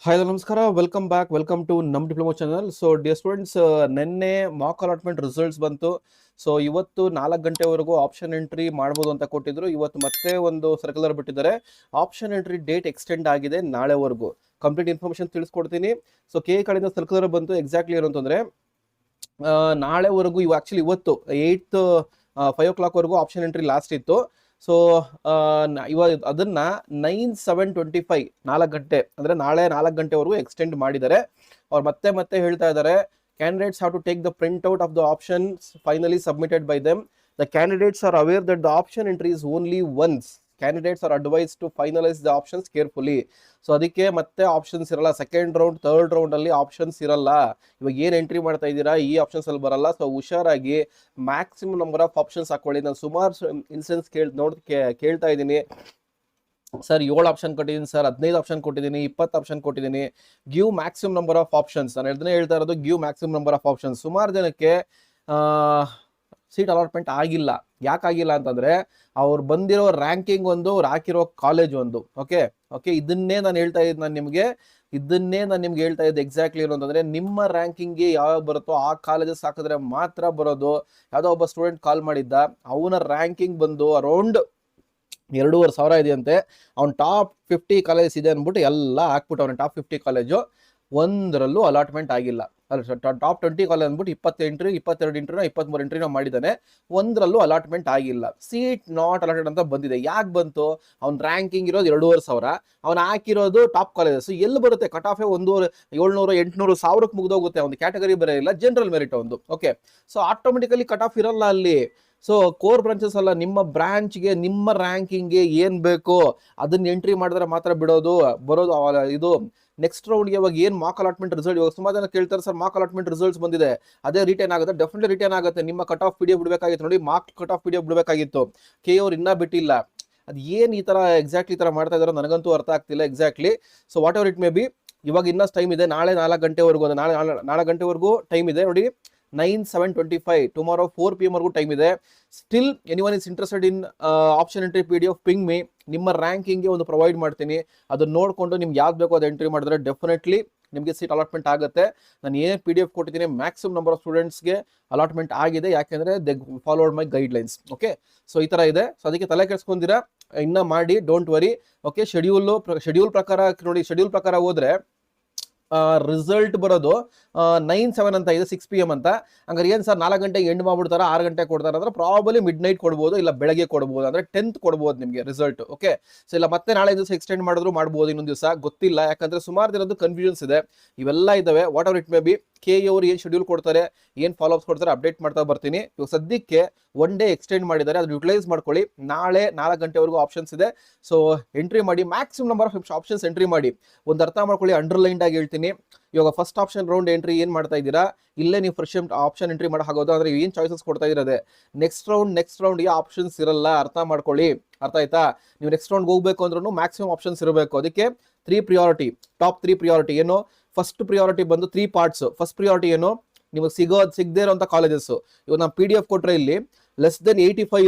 Hi ನಮಸ್ಕಾರ, welcome back, welcome to ನಮ್ಮ diploma channel. So dear students, ನಿನ್ನೆ Mach allotment results ಬಂತು. So ಇವತ್ತು 4 ಗಂಟೆವರೆಗೂ ಆಪ್ಷನ್ ಎಂಟ್ರಿ ಮಾಡ್ಬೋದು ಅಂತ ಕೊಟ್ಟಿದ್ರು. ಇವತ್ತು ಮತ್ತೆ ಒಂದು ಸರ್ಕ್ಯುಲರ್ ಬಿಟ್ಟಿದ್ದಾರೆ. ಆಪ್ಷನ್ ಎಂಟ್ರಿ ಡೇಟ್ ಎಕ್ಸ್ಟೆಂಡ್ ಆಗಿದೆ ನಾಳೆವರೆಗೂ. ಕಂಪ್ಲೀಟ್ ಇನ್ಫಾರ್ಮೇಷನ್ ತಿಳಿಸ್ಕೊಡ್ತೀನಿ. ಸೊ ಕಡೆಯಿಂದ ಸರ್ಕ್ಯುಲರ್ ಬಂತು. ಎಕ್ಸಾಕ್ಟ್ಲಿ ಏನು ಅಂತಂದ್ರೆ ನಾಳೆವರೆಗೂ ಆಕ್ಚುಲಿ ಇವತ್ತು 8 5 o'clock ವರೆಗೂ ಆಪ್ಷನ್ ಎಂಟ್ರಿ ಲಾಸ್ಟ್ ಇತ್ತು. ಸೊ ಇವಾಗ ಅದನ್ನ 9/7/25 4 ಗಂಟೆ ಅಂದ್ರೆ ನಾಳೆ 4 ಗಂಟೆವರೆಗೂ ಎಕ್ಸ್ಟೆಂಡ್ ಮಾಡಿದ್ದಾರೆ. ಅವ್ರು ಮತ್ತೆ ಹೇಳ್ತಾ ಇದ್ದಾರೆ, candidates have to take the printout of the options finally submitted by them. The candidates are aware that the option entry is only once. Candidates are advise to finalise the options carefully. So ಅದಕ್ಕೆ ಮತ್ತೆ options ಇರಲ್ಲ. Second round, third round ಅಲ್ಲಿ options ಇರಲ್ಲ. ಇವಾಗ ಏನ್ entry ಮಾಡ್ತಾ ಇದ್ದೀರಾ ಈ ಆಪ್ಷನ್ಸ್ ಅಲ್ಲಿ ಬರಲ್ಲ. ಸೊ ಹುಷಾರಾಗಿ ಮ್ಯಾಕ್ಸಿಮಮ್ ನಂಬರ್ ಆಫ್ ಆಪ್ಷನ್ಸ್ ಹಾಕೊಳ್ಳಿ. ನಾನು ಸುಮಾರು ಇನ್ಸೆನ್ಸ್ ಕೇಳ್ತಾ ಇದ್ದೀನಿ, ಸರ್ 7 ಆಪ್ಷನ್ ಕೊಟ್ಟಿದ್ದೀನಿ, ಸರ್ 15 ಆಪ್ಷನ್ ಕೊಟ್ಟಿದ್ದೀನಿ, 20 ಆಪ್ಷನ್ ಕೊಟ್ಟಿದ್ದೀನಿ. Give maximum number of options. ನಾನು ಹೇಳ್ತಾ ಇರೋದು give maximum number of options. ಸುಮಾರು ಜನಕ್ಕೆ ಸೀಟ್ ಅಲಾಟ್ಮೆಂಟ್ ಆಗಿಲ್ಲ. ಯಾಕಾಗಿಲ್ಲ ಅಂತಂದ್ರೆ ಅವ್ರು ಬಂದಿರೋ ರ್ಯಾಂಕಿಂಗ್ ಒಂದು, ಅವ್ರು ಹಾಕಿರೋ ಕಾಲೇಜ್ ಒಂದು. ಓಕೆ ಇದನ್ನೇ ನಾನು ಹೇಳ್ತಾ ಇದ್ದೆ ಎಕ್ಸಾಕ್ಟ್ಲಿ ಏನು ಅಂತಂದ್ರೆ, ನಿಮ್ಮ ರ್ಯಾಂಕಿಂಗ್ಗೆ ಯಾವ ಬರುತ್ತೋ ಆ ಕಾಲೇಜಸ್ ಹಾಕಿದ್ರೆ ಮಾತ್ರ ಬರೋದು. ಯಾವುದೋ ಒಬ್ಬ ಸ್ಟೂಡೆಂಟ್ ಕಾಲ್ ಮಾಡಿದ್ದ, ಅವನ ರ್ಯಾಂಕಿಂಗ್ ಬಂದು ಅರೌಂಡ್ 2,500 ಇದೆಯಂತೆ. ಅವ್ನು ಟಾಪ್ 50 ಕಾಲೇಜಸ್ ಇದೆ ಅಂದ್ಬಿಟ್ಟು ಎಲ್ಲ ಹಾಕ್ಬಿಟ್ಟು ಅವನ ಟಾಪ್ 50 ಕಾಲೇಜು ಒಂದರಲ್ಲೂ ಅಲಾಟ್ಮೆಂಟ್ ಆಗಿಲ್ಲ. ಟಾಪ್ 20 ಕಾಲೇಜ್ ಅಂದ್ಬಿಟ್ಟು 22 ಇಂಟರ್ವ್ಯೂ 23 ಇಂಟರ್ವ್ಯೂ ಮಾಡಿದ್ದಾನೆ, ಒಂದರಲ್ಲೂ ಅಲಾಟ್ಮೆಂಟ್ ಆಗಿಲ್ಲ. ಸೀಟ್ ನಾಟ್ ಅಲಾಟೆಡ್ ಅಂತ ಬಂದಿದೆ. ಯಾಕೆ ಬಂತು? ಅವ್ನ ರ್ಯಾಂಕಿಂಗ್ ಇರೋದು 2,500, ಅವ್ನು ಹಾಕಿರೋದು ಟಾಪ್ ಕಾಲೇಜಸ್. ಎಲ್ಲಿ ಬರುತ್ತೆ? ಕಟ್ ಆಫೇ 700 800 1000ಕ್ಕೆ ಮುಗ್ದೋಗುತ್ತೆ. ಒಂದು ಕ್ಯಾಟಗರಿ ಬೇರೆ ಇಲ್ಲ, ಜನರಲ್ ಮೆರಿಟ್ ಒಂದು. Okay, so automatically cut off ಇರಲ್ಲ ಅಲ್ಲಿ. ಸೊ ಕೋರ್ ಬ್ರಾಂಚಸ್ ಅಲ್ಲ, ನಿಮ್ಮ ಬ್ರಾಂಚ್ಗೆ ನಿಮ್ಮ ರ್ಯಾಂಕಿಂಗ್ಗೆ ಏನ್ ಬೇಕೋ ಅದನ್ನ ಎಂಟ್ರಿ ಮಾಡಿದ್ರೆ ಮಾತ್ರ ಬರೋದು. ಇದು ನೆಕ್ಸ್ಟ್ ರೌಂಡ್ಗೆ ಇವಾಗ ಏನ್ ಮಾಕ್ ಅಲಾಟ್ಮೆಂಟ್ ರಿಸಲ್ಟ್, ಇವಾಗ ಸುಮಾರು ಜನ ಕೇಳ್ತಾರೆ, ಸರ್ ಮಾಕ್ ಅಲಾಟ್ಮೆಂಟ್ ರಿಸಲ್ಟ್ಸ್ ಬಂದಿದೆ, ಅದೇ ರಿಟರ್ನ್ ಆಗುತ್ತೆ? ಡೆಫಿನೆಟ್ಲಿ ರಿಟರ್ನ್ ಆಗುತ್ತೆ. ನಿಮ್ಮ ಕಟ್ ಆಫ್ PDF ಬಿಡಬೇಕಾಗಿತ್ತು ನೋಡಿ, ಮಾರ್ಕ್ ಕಟ್ ಆಫ್ PDF ಬಿಡಬೇಕಾಗಿತ್ತು. ಅವ್ರು ಇನ್ನೂ ಬಿಟ್ಟಿಲ್ಲ. ಅದು ಏನ್ ಈ ತರ ಎಕ್ಸಾಕ್ಟ್ಲಿ ಈ ತರ ಮಾಡ್ತಾ ಇದಾರೋ ನನಗಂತೂ ಅರ್ಥ ಆಗ್ತಿಲ್ಲ exactly. So what ever it may be, ಇವಾಗ ಇನ್ನಷ್ಟು ಟೈಮ್ ಇದೆ. ನಾಳೆ 4 ಗಂಟೆವರೆಗೂ, ನಾಳೆ 4 ಗಂಟೆವರೆಗೂ ಟೈಮ್ ಇದೆ ನೋಡಿ. 9/7/25 ಟುಮಾರೋ 4 PM ವರೆಗೂ ಟೈಮ್ ಇದೆ. Still anyone is interested in option entry PDF, ping me. ನಿಮ್ಮ ರ್ಯಾಂಕಿಂಗ್ಗೆ ಒಂದು ಪ್ರೊವೈಡ್ ಮಾಡ್ತೀನಿ. ಅದನ್ನ ನೋಡ್ಕೊಂಡು ನಿಮ್ಗೆ ಯಾವ್ದು ಬೇಕೋ ಅದು ಎಂಟ್ರಿ ಮಾಡಿದ್ರೆ ಡೆಫಿನೆಟ್ಲಿ ನಿಮಗೆ ಸೀಟ್ ಅಲಾಟ್ಮೆಂಟ್ ಆಗುತ್ತೆ. ನಾನು ಏನೇ PDF ಕೊಟ್ಟಿದ್ದೀನಿ ಮ್ಯಾಕ್ಸಿಮಮ್ ನಂಬರ್ ಆಫ್ ಸ್ಟೂಡೆಂಟ್ಸ್ಗೆ ಅಲಾಟ್ಮೆಂಟ್ ಆಗಿದೆ. ಯಾಕೆಂದ್ರೆ they followed my guidelines. Okay, so ಈ ತರ ಇದೆ. ಸೊ ಅದಕ್ಕೆ ತಲೆ ಕೆಡಿಸ್ಕೊಂಡಿರಾ ಇನ್ನ ಮಾಡಿ, ಡೋಂಟ್ ವರಿ. ಓಕೆ, ಶೆಡ್ಯೂಲ್ ಪ್ರಕಾರ ಹೋದ್ರೆ ರಿಸಲ್ಟ್ ಬರೋದು 9/7 ಅಂತ ಇದೆ, 6 PM ಅಂತ. ಹಂಗಾರೆ ಏನ್ ಸರ್ 4 ಗಂಟೆಗೆ ಎಂಡ್ ಮಾಡ್ಬಿಡ್ತಾರ, 6 ಗಂಟೆಗೆ ಕೊಡ್ತಾರ ಅಂದ್ರೆ ಪ್ರಾಬಲಿ ಮಿಡ್ ನೈಟ್ ಕೊಡ್ಬೋದು, ಇಲ್ಲ ಬೆಳಗ್ಗೆ ಕೊಡ್ಬೋದು. ಅಂದ್ರೆ 10th ಕೊಡ್ಬೋದು ನಿಮಗೆ ರಿಸಲ್ಟ್. ಓಕೆ, ಸೊ ಇಲ್ಲ ಮತ್ತೆ ನಾಳೆ ದಿವಸ ಎಕ್ಸ್ಟೆಂಡ್ ಮಾಡಿದ್ರು ಮಾಡ್ಬೋದು, ಇನ್ನೊಂದು ದಿವಸ ಗೊತ್ತಿಲ್ಲ. ಯಾಕಂದ್ರೆ ಸುಮಾರು ದಿನದ್ದು ಕನ್ಫ್ಯೂಷನ್ಸ್ ಇದೆ, ಇವೆಲ್ಲ ಇದಾವೆ. What ever it may be, ಅವರು ಏನ್ ಶೆಡ್ಯೂಲ್ ಕೊಡ್ತಾರೆ, ಏನ್ ಫಾಲೋ ಅಪ್ಸ್ ಕೊಡ್ತಾರೆ, ಅಪ್ಡೇಟ್ ಮಾಡ್ತಾ ಬರ್ತೀನಿ. ಇವಾಗ ಸದ್ಯಕ್ಕೆ 1 ಡೇ ಎಕ್ಸ್ಟೆಂಡ್ ಮಾಡಿದ್ದಾರೆ, ಅದನ್ನ ಯುಟಿಲೈಸ್ ಮಾಡ್ಕೊಳ್ಳಿ. ನಾಳೆ 4 ಗಂಟೆವರೆಗೂ ಆಪ್ಷನ್ಸ್ ಇದೆ. ಸೊ ಎಂಟ್ರಿ ಮಾಡಿ, maximum number of options entry ಮಾಡಿ. ಒಂದು ಅರ್ಥ ಮಾಡ್ಕೊಳ್ಳಿ, ಅಂಡರ್ಲೈನ್ಡ್ ಆಗಿ ಹೇಳ್ತೀನಿ. ಇವಾಗ ಫಸ್ಟ್ ಆಪ್ಷನ್ ರೌಂಡ್ ಎಂಟ್ರಿ ಏನ್ ಮಾಡ್ತಾ ಇದ್ದೀರಾ, ಇಲ್ಲೇ ನೀವು ಫ್ರೆಶ್ ಆಪ್ಷನ್ ಎಂಟ್ರಿ ಮಾಡಿ ಆಗೋದು. ಅಂದ್ರೆ ಏನ್ ಚಾಯ್ಸಸ್ ಕೊಡ್ತಾ ಇರೋದೆ. ನೆಕ್ಸ್ಟ್ ರೌಂಡ್ಗೆ ಆಪ್ಷನ್ಸ್ ಇರಲ್ಲ, ಅರ್ಥ ಮಾಡ್ಕೊಳ್ಳಿ. ಅರ್ಥ ಆಯ್ತಾ? ನೀವು ನೆಕ್ಸ್ಟ್ ರೌಂಡ್ ಹೋಗ್ಬೇಕು ಅಂದ್ರೂ ಮ್ಯಾಕ್ಸಿಮಮ್ ಆಪ್ಷನ್ಸ್ ಇರಬೇಕು. ಅದಕ್ಕೆ 3 ಪ್ರಿಯಾರಿಟಿ, ಟಾಪ್ 3 ಪ್ರಿಯಾರಿಟಿ ಏನು? ಫಸ್ಟ್ ಪ್ರಿಯಾರಿಟಿ ಬಂದು 3 ಪಾರ್ಟ್ಸ್. ಫಸ್ಟ್ ಪ್ರಿಯಾರಿಟಿ ಏನು? ನಿಮಗೆ ಸಿಗದೇ ಇರೋಂಥ ಕಾಲೇಜಸ್. ಇವಾಗ ನಾವು PDF ಕೊಟ್ರೆ ಇಲ್ಲಿ ಲೆಸ್ ದೆನ್ 85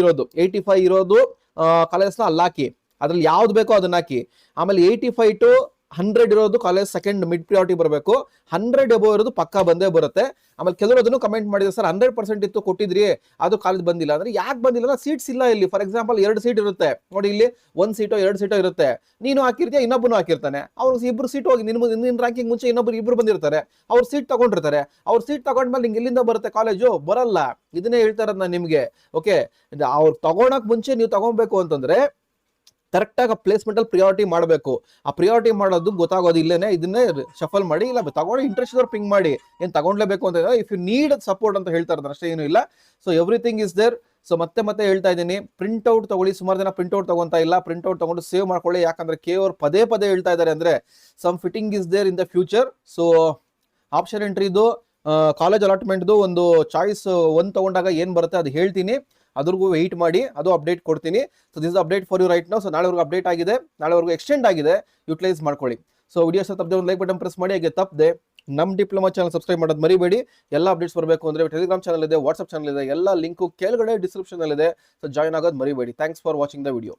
ಇರೋದು ಕಾಲೇಜಸ್ನ ಅಲ್ಲಿ ಹಾಕಿ, ಅದ್ರಲ್ಲಿ ಯಾವ್ದು ಬೇಕೋ ಅದನ್ನ ಹಾಕಿ. ಆಮೇಲೆ 85 to 100 ಇರೋದು ಕಾಲೇಜ್ ಸೆಕೆಂಡ್ ಮಿಡ್ ಪ್ರಿಯಾರಿಟಿ ಬರಬೇಕು. 100 ಎಬೋ ಇರೋದು ಪಕ್ಕಾ ಬಂದೇ ಬರುತ್ತೆ. ಆಮೇಲೆ ಕೆಲವರು ಅದನ್ನು ಕಮೆಂಟ್ ಮಾಡಿದ್ರೆ, ಸರ್ 100% ಇತ್ತು ಕೊಟ್ಟಿದ್ರಿ, ಅದು ಕಾಲೇಜ್ ಬಂದಿಲ್ಲ. ಅಂದ್ರೆ ಯಾಕೆ ಬಂದಿಲ್ಲ? ಸೀಟ್ಸ್ ಇಲ್ಲ ಇಲ್ಲಿ. ಫಾರ್ ಎಕ್ಸಾಂಪಲ್ 2 ಸೀಟ್ ಇರುತ್ತೆ ನೋಡಿ, ಇಲ್ಲಿ 1 ಸೀಟೋ 2 ಸೀಟೋ ಇರುತ್ತೆ. ನೀನು ಹಾಕಿರ್ತೀಯ, ಇನ್ನೊಬ್ಬನು ಹಾಕಿರ್ತಾನೆ. ಅವ್ರು 2 ಸೀಟ್ ಹೋಗಿ ನಿನ್ನ ರ್ಯಾಂಕಿಂಗ್ ಮುಂಚೆ ಇಬ್ರು ಬಂದಿರ್ತಾರೆ, ಅವ್ರು ಸೀಟ್ ತಗೊಂಡಿರ್ತಾರೆ. ಅವ್ರು ಸೀಟ್ ತಗೊಂಡ್ಮೇಲೆ ನಿಂಗೆ ಎಲ್ಲಿಂದ ಬರುತ್ತೆ ಕಾಲೇಜು? ಬರಲ್ಲ. ಇದನ್ನೇ ಹೇಳ್ತಾ ಇರೋದು ನಾನು ನಿಮ್ಗೆ. ಓಕೆ, ಅವ್ರು ತಗೊಳಕ್ ಮುಂಚೆ ನೀವು ತಗೊಬೇಕು ಅಂತಂದ್ರೆ ಕರೆಕ್ಟ್ ಆಗಿ ಪ್ಲೇಸ್ಮೆಂಟ್ ಅಲ್ಲಿ ಪ್ರಿಯಾರಿಟಿ ಮಾಡಬೇಕು. ಆ ಪ್ರಿಯಾರಿಟಿ ಮಾಡೋದು ಗೊತ್ತಾಗೋದು ಇಲ್ಲೇನೆ. ಇದನ್ನೇ ಶಫಲ್ ಮಾಡಿ, ಇಲ್ಲ ತಗೊಂಡು ಇಂಟ್ರೆಸ್ಟ್ ಇರೋರು ಪಿಂಗ್ ಮಾಡಿ, ಏನ್ ತಗೊಂಡ್ಲೇಬೇಕು ಅಂತ. ಇಫ್ ಯು ನೀಡ್ ಸಪೋರ್ಟ್ ಅಂತ ಹೇಳ್ತಾ ಇರ್ತಾರೆ, ಅಷ್ಟೇ, ಏನು ಇಲ್ಲ. So everything is there. So ಮತ್ತೆ ಹೇಳ್ತಾ ಇದ್ದೀನಿ, ಪ್ರಿಂಟ್ ಔಟ್ ತಗೊಳ್ಳಿ. ಸುಮಾರು ಜನ ಪ್ರಿಂಟ್ ಔಟ್ ತಗೊಂತಾ ಇಲ್ಲ. ಪ್ರಿಂಟ್ ಔಟ್ ತಗೊಂಡು ಸೇವ್ ಮಾಡ್ಕೊಳ್ಳಿ. ಯಾಕಂದ್ರೆ ಅವ್ರು ಪದೇ ಹೇಳ್ತಾ ಇದ್ದಾರೆ ಅಂದ್ರೆ some fitting is there in the future. So option ಎಂಟ್ರಿದು ಕಾಲೇಜ್ ಅಲಾಟ್ಮೆಂಟ್ದು ಒಂದು ಚಾಯ್ಸ್ 1 ತಗೊಂಡಾಗ ಏನ್ ಬರುತ್ತೆ ಅದು ಹೇಳ್ತೀನಿ. ಅದ್ರಿಗೂ ವೆಯ್ಟ್ ಮಾಡಿ, ಅದು ಅಪ್ಡೇಟ್ ಕೊಡ್ತೀನಿ. So this update for you right now. So ನಾಳೆವರೆಗೂ ಅಪ್ಡೇಟ್ ಆಗಿದೆ, ನಾಳೆವರೆಗೂ ಎಕ್ಸ್ಟೆಂಡ್ ಆಗಿದೆ, ಯುಟಿಲೈಸ್ ಮಾಡ್ಕೊಳ್ಳಿ. ಸೊ ವಿಡಿಯೋಸ್ ತಪ್ಪದೆ ಒಂದು ಲೈಕ್ ಬಟನ್ ಪ್ರೆಸ್ ಮಾಡಿ. ಹಾಗೆ ತಪ್ಪದೆ ನಮ್ಮ ಡಿಪ್ಲೊಮಾ ಚಾನಲ್ ಸಬ್ಸ್ಕ್ರೈಬ್ ಮಾಡೋದು ಮರಿಬೇಡಿ. ಎಲ್ಲ ಅಪ್ಡೇಟ್ಸ್ ಬರಬೇಕು ಅಂದ್ರೆ ಟೆಲಿಗ್ರಾಮ್ ಚಾನಲ್ ಇದೆ, ವಾಟ್ಸ್ಆಪ್ ಚಾನಲ್ ಇದೆ, ಎಲ್ಲ ಲಿಂಕು ಕೆಳಗಡೆ ಡಿಸ್ಕ್ರಿಪ್ಷನ್ ಅಲ್ಲಿ ಇದೆ. ಸೊ ಜಾಯ್ನ್ ಆಗೋದು ಮರಿಬೇಡಿ. Thanks for watching the video.